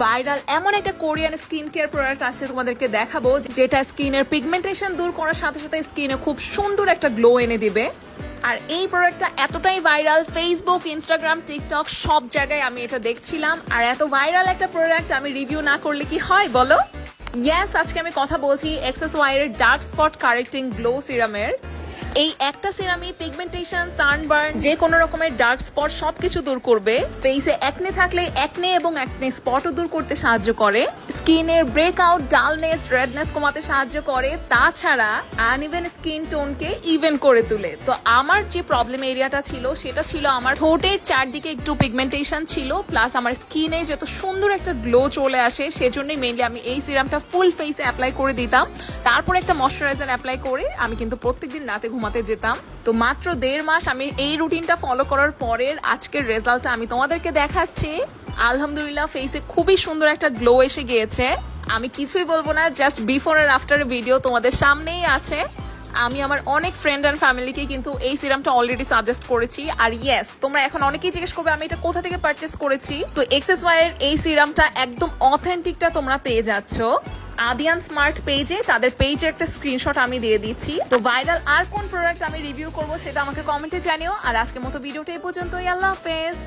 Viral এমন একটা Korean skin care product আছে তোমাদেরকে দেখাবো, যেটা স্কিনের পিগমেন্টেশন দূর করার সাথে সাথে স্কিনে খুব সুন্দর একটা গ্লো এনে দিবে। আর এই প্রোডাক্টটা এতটাই ভাইরাল, ফেসবুক, ইনস্টাগ্রাম, টিকটক সব জায়গায় আমি এটা দেখছিলাম। আর এত ভাইরাল একটা প্রোডাক্ট আমি রিভিউ না করলে কি হয় বলো? ইয়েস, আজকে আমি কথা বলছি XSY এর ডার্ক স্পট কারেক্টিং গ্লো সিরামের। এই একটা সিরামই পিগমেন্টেশন, সানবার্ন, যে কোনো রকমের ডার্ক স্পট সবকিছু দূর করবে। ফেসে একনে থাকলে একনে এবং একনে স্পটও দূর করতে সাহায্য করে। স্কিনের ব্রেকআউট, ডালনেস, রেডনেস কমাতে সাহায্য করে। তাছাড়া আনইভেন স্কিন টোনকে ইভেন করে তোলে। তো আমার যে প্রবলেম এরিয়াটা ছিল সেটা ছিল আমার ঠোঁটের চারদিকে একটু পিগমেন্টেশন ছিল, প্লাস আমার স্কিনে যত সুন্দর একটা গ্লো চলে আসে, সেজন্যই মেইনলি আমি এই সিরামটা ফুল ফেসে অ্যাপ্লাই করে দিতাম। তারপর একটা ময়শ্চারাইজার অ্যাপ্লাই করে আমি কিন্তু প্রত্যেকদিন রাতে ঘুমাতে যেতাম। তো মাত্র 1.5 মাস আমি এই রুটিনটা ফলো করার পরের আজকের রেজাল্টটা আমি তোমাদেরকে দেখাচ্ছি। আলহামদুলিল্লাহ, ফেসে খুবই সুন্দর একটা গ্লো এসে গিয়েছে। আমি কিছুই বলবো না, জাস্ট বিফোর আর আফটার ভিডিও তোমাদের সামনেই আছে। আমি আমার অনেক ফ্রেন্ড অ্যান্ড ফ্যামিলিকে কিন্তু এই সিরামটা অলরেডি সাজেস্ট করেছি। আর ইয়েস, তোমরা এখন অনেকেই জিজ্ঞেস করবে আমি এটা কোথা থেকে পারচেস করেছি। তো XSY এর এই সিরামটা একদম অথেন্টিকটা তোমরা পেয়ে যাচ্ছ আদিয়ান স্মার্ট পেজে। তাদের পেজের একটা স্ক্রিনশট আমি দিয়ে দিচ্ছি। তো ভাইরাল আর কোন প্রোডাক্ট আমি রিভিউ করবো সেটা আমাকে কমেন্টে জানিও। আর আজকের মতো ভিডিওটা এই পর্যন্তই। আল্লাহ হাফেজ।